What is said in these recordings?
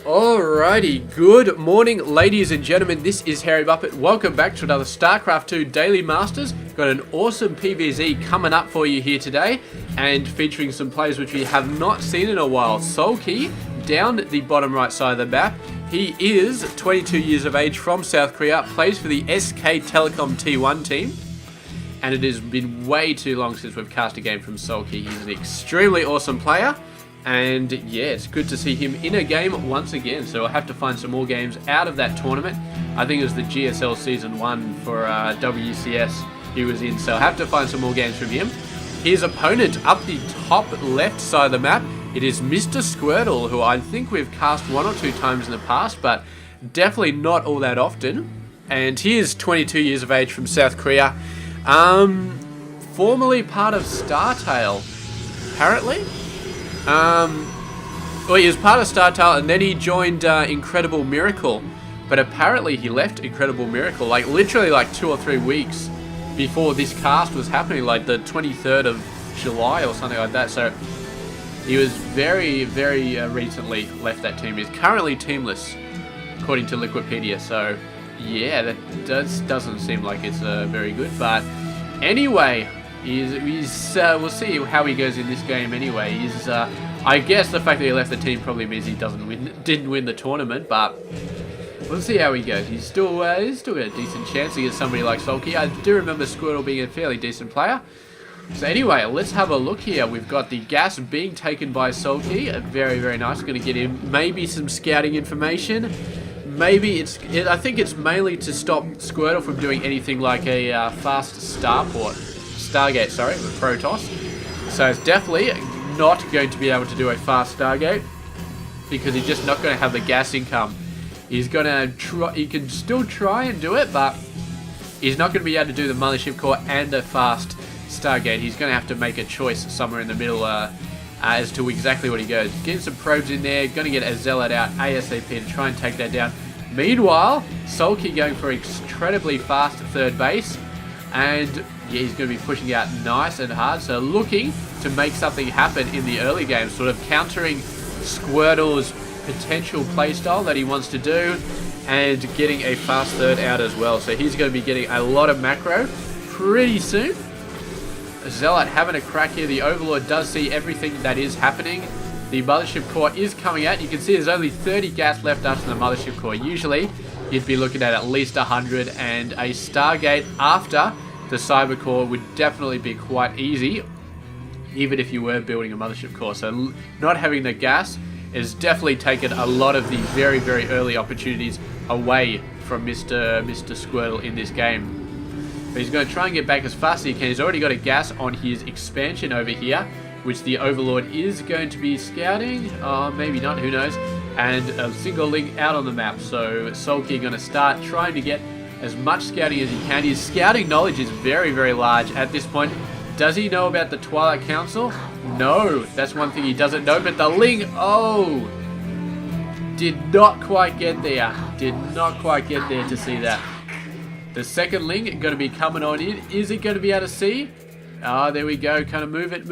Alrighty, good morning ladies and gentlemen, this is Harry Buppet. Welcome back to another Starcraft 2 Daily Masters. Got an awesome PvZ coming up for you here today, and featuring some players which we have not seen in a while. Soulkey, down the bottom right side of the map. He is 22 years of age from South Korea, plays for the SK Telecom T1 team. And it has been way too long since we've cast a game from Soulkey. He's an extremely awesome player. And yeah, it's good to see him in a game once again. So I'll have to find some more games out of that tournament. I think it was the GSL Season 1 for WCS he was in. So I'll have to find some more games from him. His opponent up the top left side of the map, it is Mr. Squirtle, who I think we've cast one or two times in the past, but definitely not all that often. And he is 22 years of age from South Korea. Formerly part of Startail, apparently. Well, he was part of Startail and then he joined Incredible Miracle, but apparently he left Incredible Miracle like literally like 2 or 3 weeks before this cast was happening, like the 23rd of July or something like that. So he was very recently left that team. He's currently teamless according to Liquipedia. So yeah, that doesn't seem like it's very good, but anyway, we'll see how he goes in this game anyway. I guess the fact that he left the team probably means he didn't win the tournament, but we'll see how he goes. He's still got a decent chance against somebody like Soulkey. I do remember Squirtle being a fairly decent player. So anyway, let's have a look here. We've got the gas being taken by Soulkey. Very nice. Going to get him maybe some scouting information. Maybe I think it's mainly to stop Squirtle from doing anything like a fast Stargate, sorry, with Protoss. So it's definitely not going to be able to do a fast Stargate because he's just not going to have the gas income. He's going to try. He can still try and do it, but he's not going to be able to do the Mothership Core and a fast Stargate. He's going to have to make a choice somewhere in the middle as to exactly what he goes. Getting some probes in there, going to get a Zealot out ASAP to try and take that down. Meanwhile, Soulkey going for incredibly fast third base, and yeah, he's going to be pushing out nice and hard, so looking to make something happen in the early game, sort of countering Squirtle's potential playstyle that he wants to do, and getting a fast third out as well. So he's going to be getting a lot of macro pretty soon. Zealot having a crack here. The Overlord does see everything that is happening. The Mothership Core is coming out. You can see there's only 30 gas left after the Mothership Core. Usually, you'd be looking at least 100, and a Stargate after the Cyber Core would definitely be quite easy, even if you were building a Mothership Core. So not having the gas has definitely taken a lot of the very early opportunities away from Mr. Squirtle in this game. But he's going to try and get back as fast as he can. He's already got a gas on his expansion over here, which the Overlord is going to be scouting. Maybe not, who knows. And a single link out on the map. So Soulkey going to start trying to get as much scouting as he can. His scouting knowledge is very large at this point. Does he know about the Twilight Council? No, that's one thing he doesn't know. But the Ling, did not quite get there. Did not quite get there to see that. The second Ling going to be coming on in. Is it going to be able to see? There we go. Kind of move it.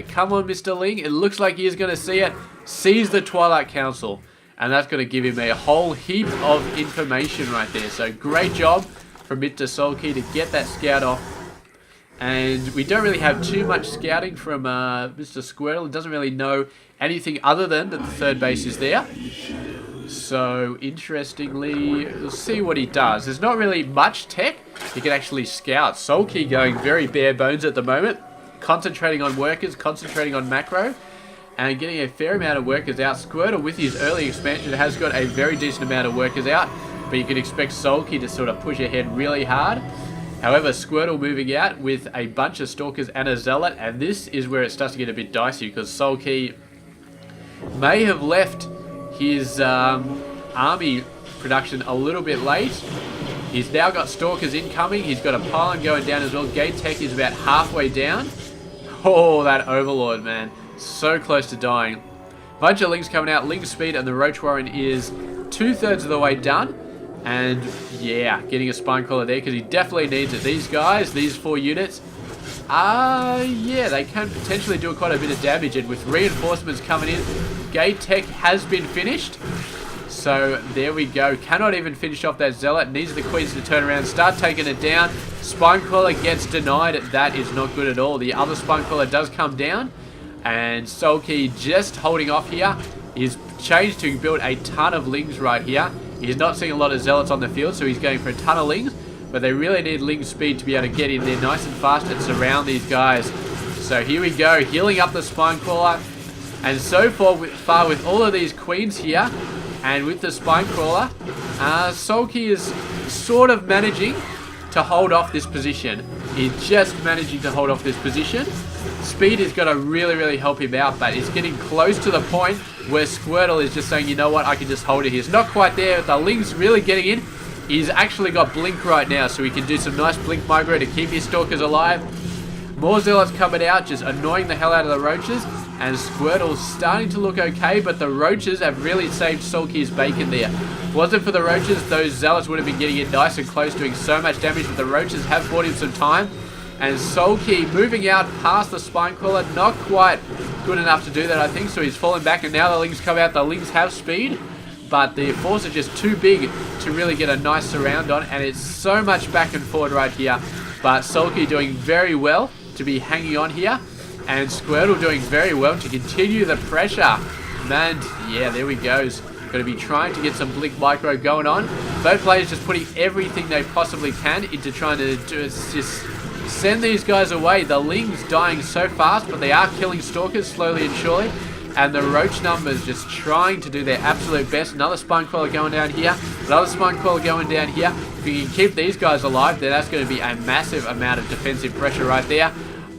Come on, Mr. Ling. It looks like he is going to see it. Sees the Twilight Council. And that's going to give him a whole heap of information right there. So great job from Mr. Soulkey to get that scout off. And we don't really have too much scouting from Mr. Squirtle. He doesn't really know anything other than that the third base is there. So interestingly, we'll see what he does. There's not really much tech he can actually scout. Soulkey going very bare bones at the moment. Concentrating on workers, concentrating on macro, and getting a fair amount of workers out. Squirtle with his early expansion has got a very decent amount of workers out, but you can expect Soulkey to sort of push ahead really hard. However, Squirtle moving out with a bunch of Stalkers and a Zealot, and this is where it starts to get a bit dicey because Soulkey may have left his army production a little bit late. He's now got Stalkers incoming. He's got a pylon going down as well. Gate tech is about halfway down. Oh, that Overlord, man. So close to dying. Bunch of Lings coming out. Ling speed and the Roach Warren is 2/3 of the way done. And yeah, getting a Spine Crawler there because he definitely needs it. These guys, these 4 units, yeah, they can potentially do quite a bit of damage. And with reinforcements coming in, gate tech has been finished. So there we go. Cannot even finish off that Zealot. Needs the Queens to turn around, start taking it down. Spinecrawler gets denied. That is not good at all. The other Spinecrawler does come down. And Soulkey just holding off here. He's changed to build a ton of Lings right here. He's not seeing a lot of Zealots on the field, so he's going for a ton of Lings. But they really need Ling speed to be able to get in there nice and fast and surround these guys. So here we go. Healing up the Spinecrawler. And so far with all of these Queens here, and with the Spinecrawler, Soulkey is sort of managing to hold off this position. He's just managing to hold off this position. Speed is going to really, really help him out, but it's getting close to the point where Squirtle is just saying, you know what, I can just hold it. He's not quite there. The Ling's really getting in. He's actually got Blink right now, so he can do some nice Blink micro to keep his Stalkers alive. More Zealots coming out, just annoying the hell out of the Roaches. And Squirtle's starting to look okay, but the Roaches have really saved Soulkey's bacon there. Wasn't for the Roaches, those Zealots would have been getting in nice and close, doing so much damage, but the Roaches have bought him some time. And Soulkey moving out past the Spinecrawler, not quite good enough to do that, I think, so he's falling back, and now the Lings come out. The Lings have speed, but the force are just too big to really get a nice surround on, and it's so much back and forward right here. But Soulkey doing very well to be hanging on here. And Squirtle doing very well to continue the pressure. Man, yeah, there we go. Going to be trying to get some Blink Micro going on. Both players just putting everything they possibly can into trying to just send these guys away. The Ling's dying so fast, but they are killing Stalkers slowly and surely. And the Roach numbers just trying to do their absolute best. Another Spinecrawler going down here. Another Spinecrawler going down here. If you can keep these guys alive, then that's going to be a massive amount of defensive pressure right there.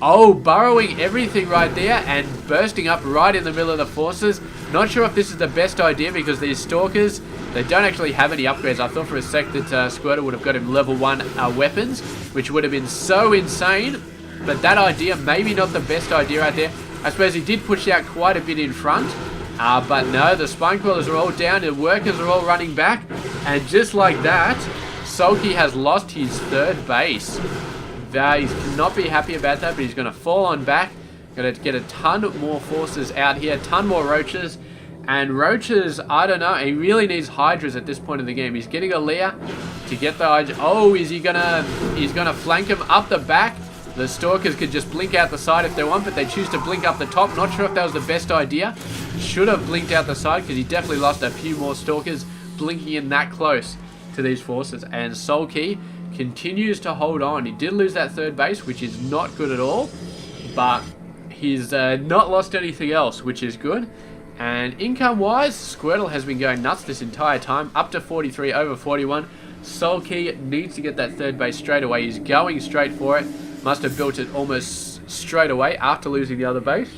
Oh, burrowing everything right there and bursting up right in the middle of the forces. Not sure if this is the best idea because these Stalkers, they don't actually have any upgrades. I thought for a sec that Squirtle would have got him level 1 weapons, which would have been so insane. But that idea, maybe not the best idea right there. I suppose he did push out quite a bit in front. But no, the Spinecrawlers are all down, the workers are all running back. And just like that, Soulkey has lost his third base. He's not be happy about that, but he's going to fall on back. Going to get a ton more forces out here, a ton more Roaches. And Roaches, I don't know, he really needs Hydras at this point in the game. He's getting a Leer to get the Hydra. Oh, is he he's gonna flank him up the back. The Stalkers could just blink out the side if they want, but they choose to blink up the top. Not sure if that was the best idea. Should have blinked out the side because he definitely lost a few more Stalkers blinking in that close to these forces. And Soulkey continues to hold on. He did lose that third base, which is not good at all, but he's not lost anything else, which is good. And income-wise, Squirtle has been going nuts this entire time, up to 43 over 41. Soulkey needs to get that third base straight away. He's going straight for it. Must have built it almost straight away after losing the other base.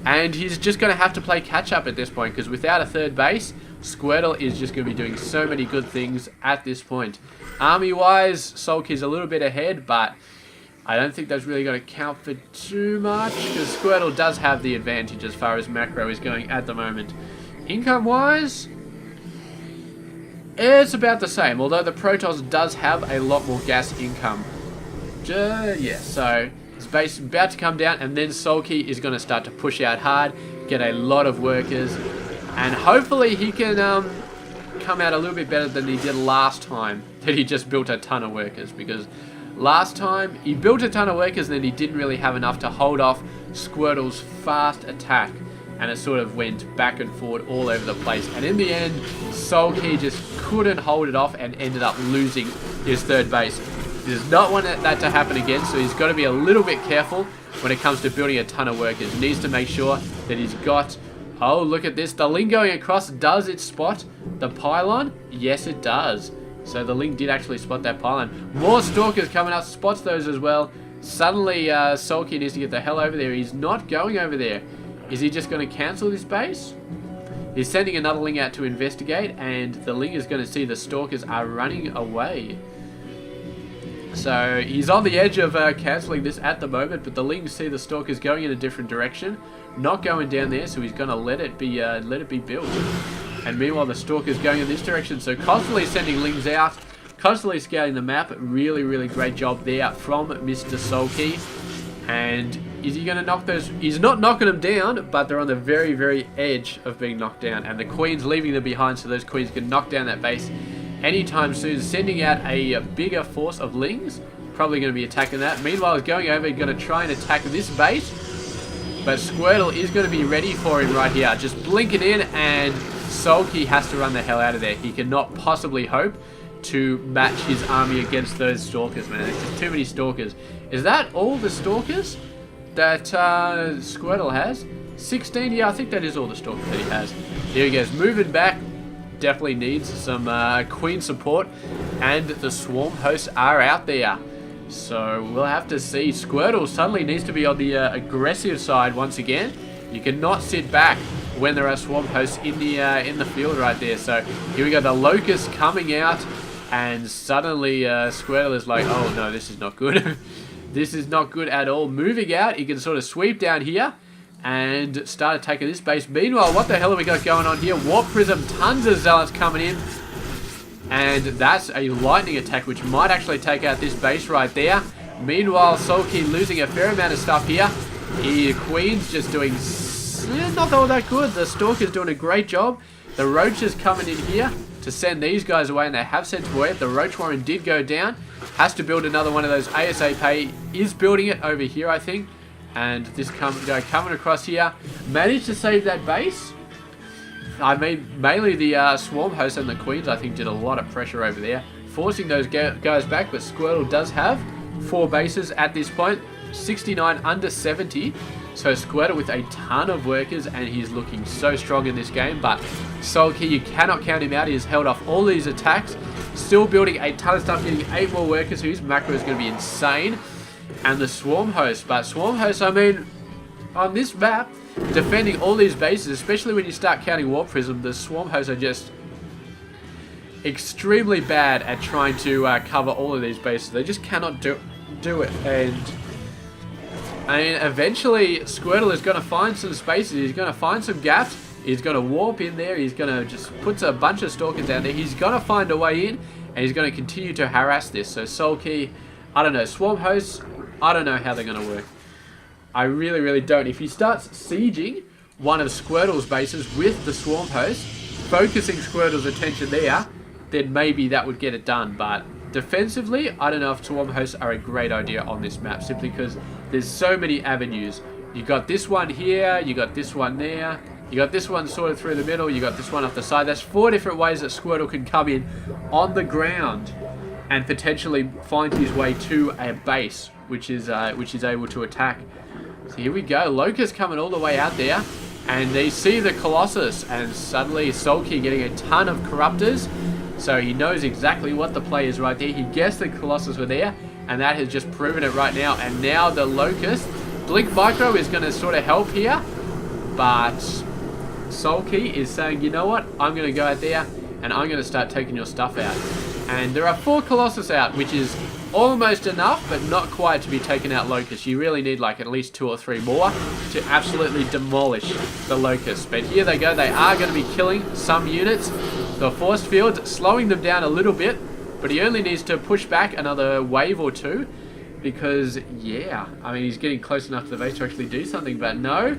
And he's just going to have to play catch-up at this point, because without a third base, Squirtle is just going to be doing so many good things at this point. Army-wise, Soulkey's a little bit ahead, but I don't think that's really going to count for too much, because Squirtle does have the advantage as far as macro is going at the moment. Income-wise, it's about the same, although the Protoss does have a lot more gas income. Yeah, so his base is about to come down, and then Soulkey is going to start to push out hard, get a lot of workers, and hopefully he can come out a little bit better than he did last time that he just built a ton of workers, because last time he built a ton of workers and then he didn't really have enough to hold off Squirtle's fast attack, and it sort of went back and forward all over the place, and in the end Soulkey just couldn't hold it off and ended up losing his third base. He does not want that to happen again, so he's got to be a little bit careful when it comes to building a ton of workers. He needs to make sure that he's got... Oh, look at this. The Ling going across, does it spot the pylon? Yes, it does. So the Ling did actually spot that pylon. More Stalkers coming up, spots those as well. Suddenly, Soulkey needs to get the hell over there. He's not going over there. Is he just going to cancel this base? He's sending another Ling out to investigate, and the Ling is going to see the Stalkers are running away. So he's on the edge of cancelling this at the moment, but the Lings see the Stalkers going in a different direction, not going down there, so he's going to let it be built. And meanwhile, the Stalker's going in this direction, so constantly sending Lings out, constantly scouting the map. Really, really great job there from Mr. Soulkey. And Is he going to knock those? He's not knocking them down, but they're on the very, very edge of being knocked down. And the queen's leaving them behind, so those queens can knock down that base anytime soon, sending out a bigger force of lings. Probably going to be attacking that. Meanwhile, he's going over, going to try and attack this base. But Squirtle is going to be ready for him right here. Just blinking in, and Soulkey has to run the hell out of there. He cannot possibly hope to match his army against those stalkers, man. There's just too many stalkers. Is that all the stalkers that Squirtle has? 16? Yeah, I think that is all the stalkers that he has. Here he goes, moving back. Definitely needs some queen support, and the swarm hosts are out there. So we'll have to see. Squirtle suddenly needs to be on the aggressive side once again. You cannot sit back when there are swarm hosts in the field right there. So here we go, the locust coming out, and suddenly Squirtle is like, oh no, this is not good. This is not good at all. Moving out, he can sort of sweep down here and start attacking this base. Meanwhile, what the hell have we got going on here? Warp Prism, tons of zealots coming in. And that's a lightning attack, which might actually take out this base right there. Meanwhile, Soulkey losing a fair amount of stuff here. Queen's just doing not all that good. The Stalker's doing a great job. The Roach is coming in here to send these guys away, and they have sent away. The Roach Warren did go down. Has to build another one of those ASAP. Is building it over here, I think. And this guy coming across here managed to save that base. I mean, mainly the swarm hosts and the queens, I think, did a lot of pressure over there, forcing those guys back. But Squirtle does have 4 bases at this point, 69 under 70. So Squirtle with a ton of workers, and he's looking so strong in this game. But Soulkey, you cannot count him out. He has held off all these attacks, still building a ton of stuff, getting 8 more workers, whose macro is going to be insane. And the swarm host, but swarm hosts, I mean, on this map, defending all these bases, especially when you start counting Warp Prism, the swarm hosts are just extremely bad at trying to cover all of these bases. They just cannot do it. And I mean, eventually Squirtle is going to find some spaces. He's going to find some gaps. He's going to warp in there. He's going to just put a bunch of stalkers down there. He's going to find a way in, and he's going to continue to harass this. So Soulkey, I don't know. Swarm hosts, I don't know how they're going to work. I really, really don't. If he starts sieging one of Squirtle's bases with the swarm host, focusing Squirtle's attention there, then maybe that would get it done. But defensively, I don't know if swarm hosts are a great idea on this map, simply because there's so many avenues. You got this one here, you got this one there, you got this one sort of through the middle, you got this one off the side. That's 4 different ways that Squirtle can come in on the ground and potentially find his way to a base, which is able to attack. So here we go, Locust coming all the way out there, and they see the Colossus, and suddenly Soulkey getting a ton of Corruptors, so he knows exactly what the play is right there. He guessed the Colossus were there, and that has just proven it right now. And now the Locust, Blink Micro is going to sort of help here, but Soulkey is saying, you know what, I'm going to go out there, and I'm going to start taking your stuff out. And there are 4 Colossus out, which is almost enough, but not quite to be taken out Locust. You really need like at least 2 or 3 more to absolutely demolish the Locust. But here they go. They are going to be killing some units. The force field slowing them down a little bit, but he only needs to push back another wave or 2 because, yeah, I mean, he's getting close enough to the base to actually do something, but no.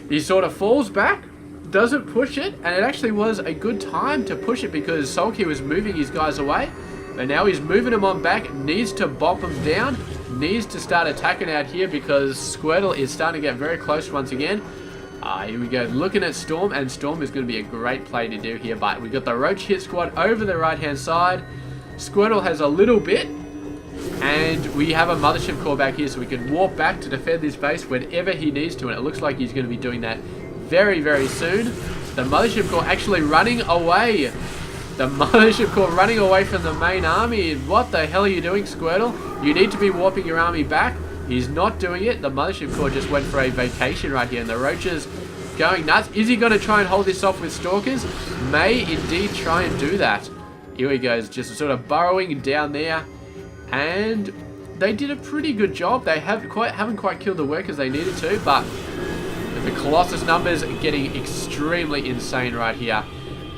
He sort of falls back, doesn't push it, and it actually was a good time to push it because Soulkey was moving his guys away. But now he's moving them on back, needs to bop them down, needs to start attacking out here because Squirtle is starting to get very close once again. Here we go, looking at Storm, and Storm is going to be a great play to do here, but we got the Roach Hit Squad over the right-hand side. Squirtle has a little bit, and we have a Mothership Core back here, so we can warp back to defend this base whenever he needs to, and it looks like he's going to be doing that very, very soon. The Mothership Core actually running away. The Mothership Core running away from the main army. What the hell are you doing, Squirtle? You need to be warping your army back. He's not doing it. The Mothership Core just went for a vacation right here, and the Roaches going nuts. Is he going to try and hold this off with Stalkers? May indeed try and do that. Here he goes, just sort of burrowing down there, and they did a pretty good job. They haven't quite killed the workers they needed to, but the Colossus numbers are getting extremely insane right here.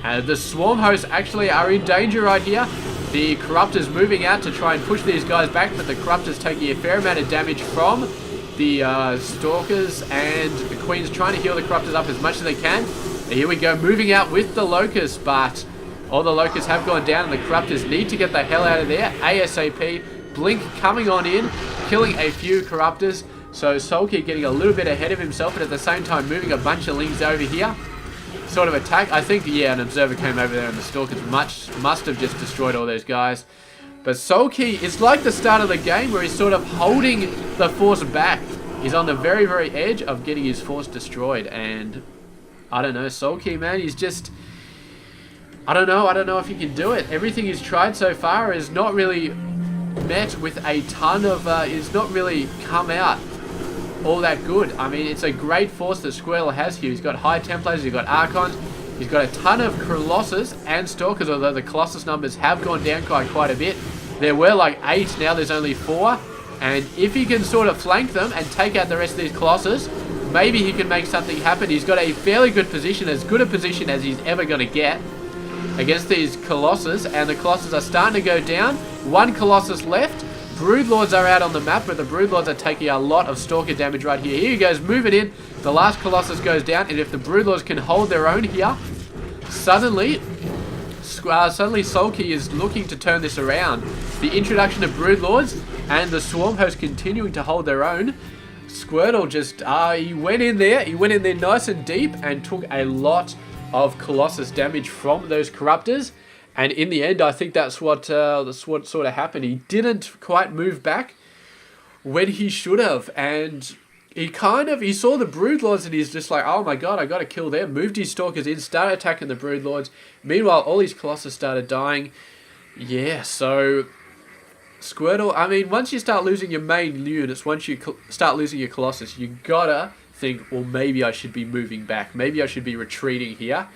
The Swarm Hosts actually are in danger right here. The Corruptors moving out to try and push these guys back, but the Corruptors taking a fair amount of damage from the Stalkers and the Queen's trying to heal the Corruptors up as much as they can. And here we go, moving out with the Locusts, but all the Locusts have gone down and the Corruptors need to get the hell out of there ASAP. Blink coming on in, killing a few Corruptors. So Soulkey getting a little bit ahead of himself, but at the same time moving a bunch of Lings over here. Sort of attack. I think, yeah, an Observer came over there and the Stalkers must have just destroyed all those guys. But Soulkey, it's like the start of the game where he's sort of holding the force back. He's on the very, very edge of getting his force destroyed. And I don't know, Soulkey, man, he's just... I don't know if he can do it. Everything he's tried so far is not really met with a ton of... is not really come out all that good. I mean, it's a great force that Squirtle has here. He's got High Templars, he's got Archons, he's got a ton of Colossus and Stalkers, although the Colossus numbers have gone down quite a bit. There were like 8, now there's only 4. And if he can sort of flank them and take out the rest of these Colossus, maybe he can make something happen. He's got a fairly good position, as good a position as he's ever going to get against these Colossus. And the Colossus are starting to go down. 1 Colossus left. Broodlords are out on the map, but the Broodlords are taking a lot of Stalker damage right here. Here he goes, moving in. The last Colossus goes down, and if the Broodlords can hold their own here, suddenly Soulkey is looking to turn this around. The introduction of Broodlords and the Swarm Host continuing to hold their own. Squirtle just, he went in there nice and deep and took a lot of Colossus damage from those Corruptors. And in the end, I think that's what sort of happened. He didn't quite move back when he should have. And he saw the Broodlords and he's just like, oh my god, I got to kill them. Moved his Stalkers in, started attacking the Broodlords. Meanwhile, all his Colossus started dying. Yeah, so Squirtle, I mean, once you start losing your main units, once you start losing your Colossus, you gotta think, well, maybe I should be moving back. Maybe I should be retreating here.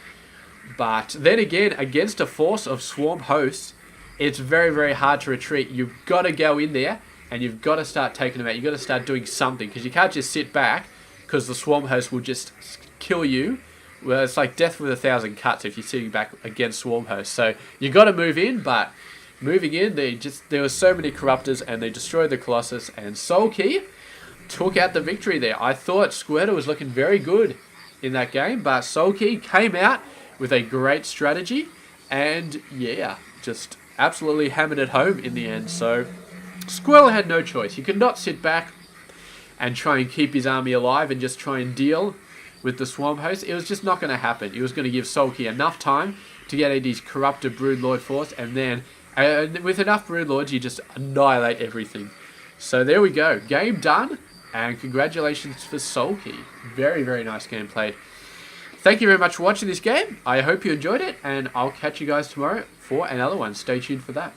But then again, against a force of Swarm Hosts, it's very, very hard to retreat. You've got to go in there and you've got to start taking them out. You've got to start doing something because you can't just sit back because the Swarm Host will just kill you. Well, it's like death with 1,000 cuts if you're sitting back against Swarm Hosts. So you've got to move in, but moving in, there were so many Corruptors and they destroyed the Colossus, and Soulkey took out the victory there. I thought Squirtle was looking very good in that game, but Soulkey came out with a great strategy, and yeah, just absolutely hammered it home in the end. So Squirtle had no choice. He could not sit back and try and keep his army alive and just try and deal with the Swarm Host. It was just not going to happen. He was going to give Soulkey enough time to get his corrupted Broodlord force, and then with enough Broodlords, you just annihilate everything. So there we go. Game done, and congratulations for Soulkey. Very, very nice game played. Thank you very much for watching this game. I hope you enjoyed it, and I'll catch you guys tomorrow for another one. Stay tuned for that.